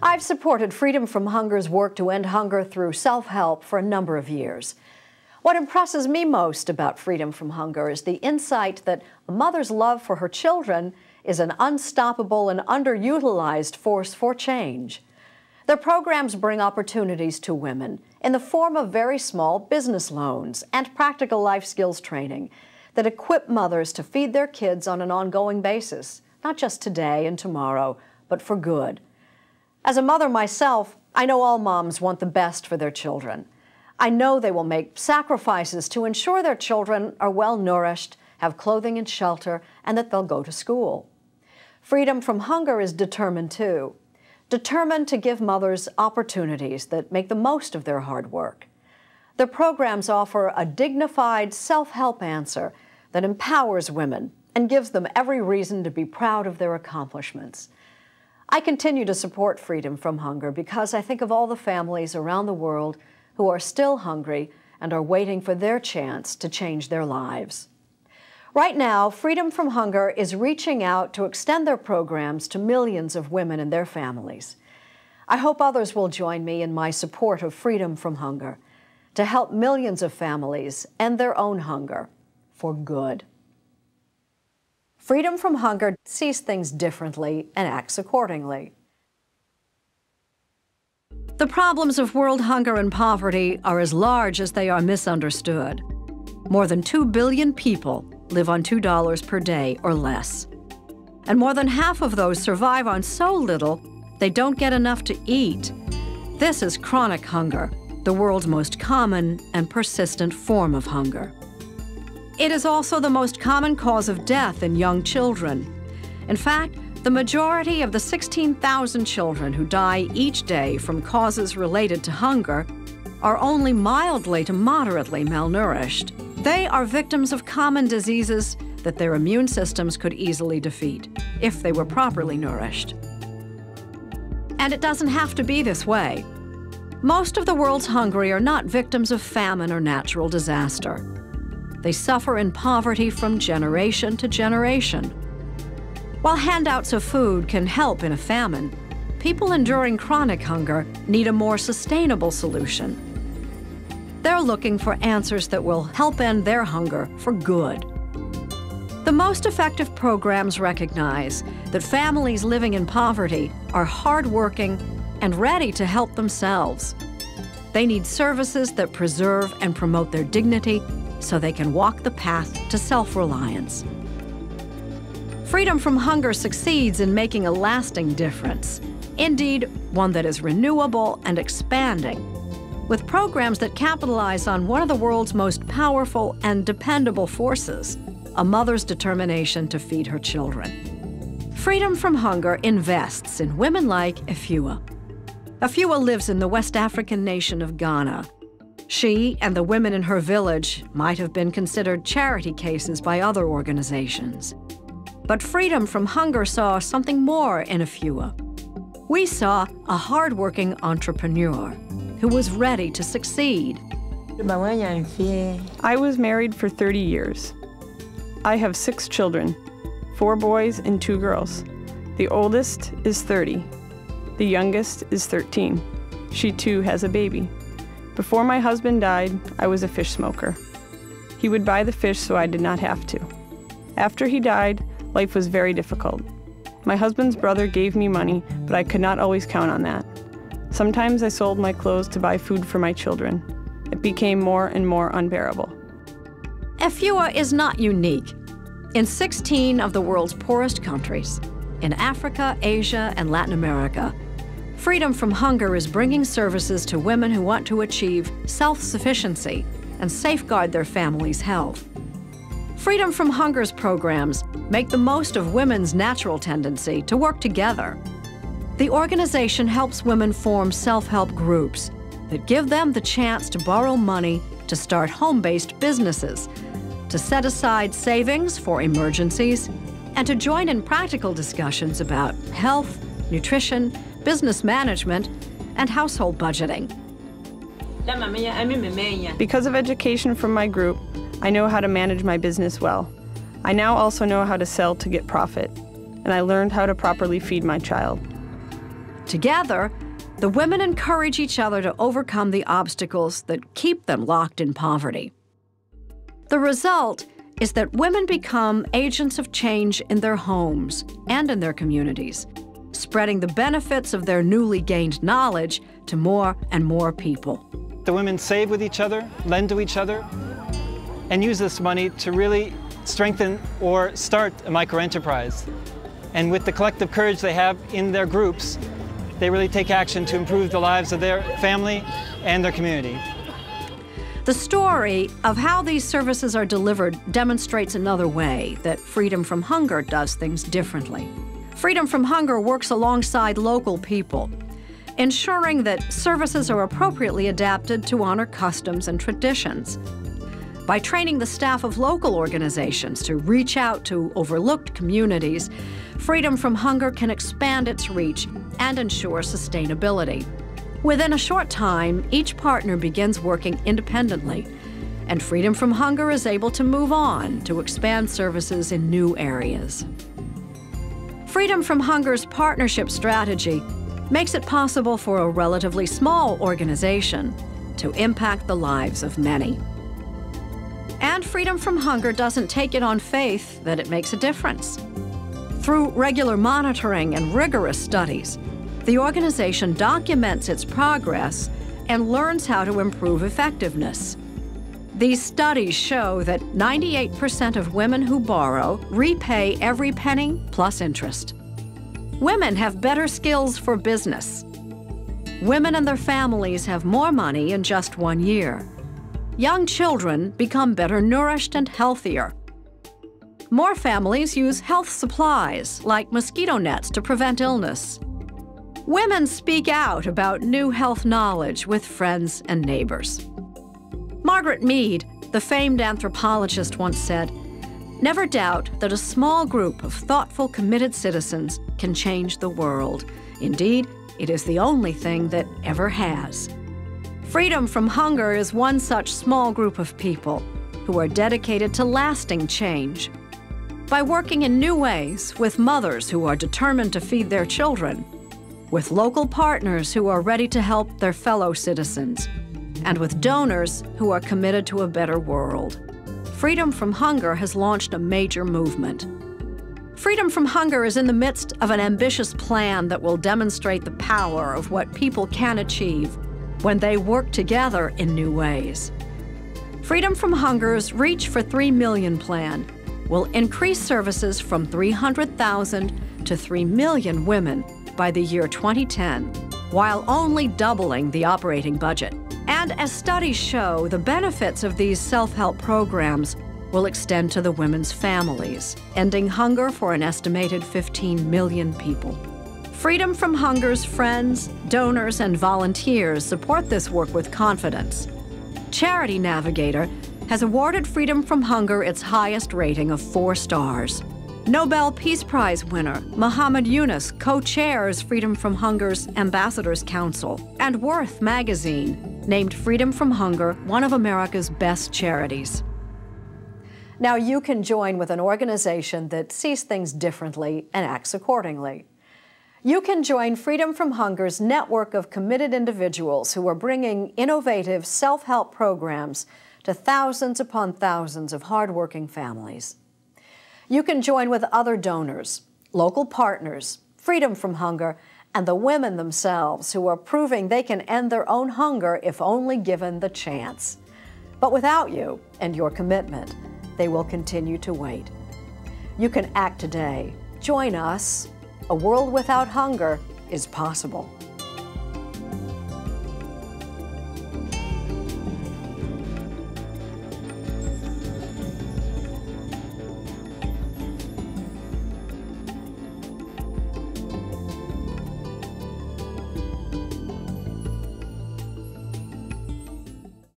I've supported Freedom from Hunger's work to end hunger through self-help for a number of years. What impresses me most about Freedom from Hunger is the insight that a mother's love for her children is an unstoppable and underutilized force for change. Their programs bring opportunities to women in the form of very small business loans and practical life skills training that equip mothers to feed their kids on an ongoing basis, not just today and tomorrow, but for good. As a mother myself, I know all moms want the best for their children. I know they will make sacrifices to ensure their children are well nourished, have clothing and shelter, and that they'll go to school. Freedom from Hunger is determined too. Determined to give mothers opportunities that make the most of their hard work. Their programs offer a dignified self-help answer that empowers women and gives them every reason to be proud of their accomplishments. I continue to support Freedom from Hunger because I think of all the families around the world who are still hungry and are waiting for their chance to change their lives. Right now, Freedom from Hunger is reaching out to extend their programs to millions of women and their families. I hope others will join me in my support of Freedom from Hunger to help millions of families end their own hunger for good. Freedom from Hunger sees things differently and acts accordingly. The problems of world hunger and poverty are as large as they are misunderstood. More than 2 billion people live on $2 per day or less. And more than half of those survive on so little they don't get enough to eat. This is chronic hunger, the world's most common and persistent form of hunger. It is also the most common cause of death in young children. In fact, the majority of the 16,000 children who die each day from causes related to hunger are only mildly to moderately malnourished. They are victims of common diseases that their immune systems could easily defeat if they were properly nourished. And it doesn't have to be this way. Most of the world's hungry are not victims of famine or natural disaster. They suffer in poverty from generation to generation. While handouts of food can help in a famine, people enduring chronic hunger need a more sustainable solution. They're looking for answers that will help end their hunger for good. The most effective programs recognize that families living in poverty are hardworking and ready to help themselves. They need services that preserve and promote their dignity so they can walk the path to self-reliance. Freedom from Hunger succeeds in making a lasting difference, indeed, one that is renewable and expanding, with programs that capitalize on one of the world's most powerful and dependable forces, a mother's determination to feed her children. Freedom from Hunger invests in women like Efua. Efua lives in the West African nation of Ghana. She and the women in her village might have been considered charity cases by other organizations. But Freedom from Hunger saw something more in Efua. We saw a hardworking entrepreneur who was ready to succeed. I was married for 30 years. I have 6 children, 4 boys and 2 girls. The oldest is 30. The youngest is 13. She too has a baby. Before my husband died, I was a fish smoker. He would buy the fish so I did not have to. After he died, life was very difficult. My husband's brother gave me money, but I could not always count on that. Sometimes I sold my clothes to buy food for my children. It became more and more unbearable. Efua is not unique. In 16 of the world's poorest countries, in Africa, Asia, and Latin America, Freedom from Hunger is bringing services to women who want to achieve self-sufficiency and safeguard their family's health. Freedom from Hunger's programs make the most of women's natural tendency to work together. The organization helps women form self-help groups that give them the chance to borrow money to start home-based businesses, to set aside savings for emergencies, and to join in practical discussions about health, nutrition, business management, and household budgeting. Because of education from my group, I know how to manage my business well. I now also know how to sell to get profit, and I learned how to properly feed my child. Together, the women encourage each other to overcome the obstacles that keep them locked in poverty. The result is that women become agents of change in their homes and in their communities, spreading the benefits of their newly gained knowledge to more and more people. The women save with each other, lend to each other, and use this money to really strengthen or start a microenterprise. And with the collective courage they have in their groups, they really take action to improve the lives of their family and their community. The story of how these services are delivered demonstrates another way that Freedom from Hunger does things differently. Freedom from Hunger works alongside local people, ensuring that services are appropriately adapted to honor customs and traditions. By training the staff of local organizations to reach out to overlooked communities, Freedom from Hunger can expand its reach and ensure sustainability. Within a short time, each partner begins working independently, and Freedom from Hunger is able to move on to expand services in new areas. Freedom from Hunger's partnership strategy makes it possible for a relatively small organization to impact the lives of many. And Freedom from Hunger doesn't take it on faith that it makes a difference. Through regular monitoring and rigorous studies, the organization documents its progress and learns how to improve effectiveness. These studies show that 98% of women who borrow repay every penny plus interest. Women have better skills for business. Women and their families have more money in just 1 year. Young children become better nourished and healthier. More families use health supplies like mosquito nets to prevent illness. Women speak out about new health knowledge with friends and neighbors. Margaret Mead, the famed anthropologist, once said, "Never doubt that a small group of thoughtful, committed citizens can change the world. Indeed, it is the only thing that ever has." Freedom from Hunger is one such small group of people who are dedicated to lasting change. By working in new ways with mothers who are determined to feed their children, with local partners who are ready to help their fellow citizens, and with donors who are committed to a better world, Freedom from Hunger has launched a major movement. Freedom from Hunger is in the midst of an ambitious plan that will demonstrate the power of what people can achieve when they work together in new ways. Freedom from Hunger's Reach for 3 Million plan will increase services from 300,000 to 3 million women by the year 2010, while only doubling the operating budget. And as studies show, the benefits of these self-help programs will extend to the women's families, ending hunger for an estimated 15 million people. Freedom from Hunger's friends, donors, and volunteers support this work with confidence. Charity Navigator has awarded Freedom from Hunger its highest rating of 4 stars. Nobel Peace Prize winner Muhammad Yunus co-chairs Freedom from Hunger's Ambassadors Council, and Worth magazine named Freedom from Hunger one of America's best charities. Now you can join with an organization that sees things differently and acts accordingly. You can join Freedom from Hunger's network of committed individuals who are bringing innovative self-help programs to thousands upon thousands of hardworking families. You can join with other donors, local partners, Freedom from Hunger, and the women themselves who are proving they can end their own hunger if only given the chance. But without you and your commitment, they will continue to wait. You can act today. Join us. A world without hunger is possible.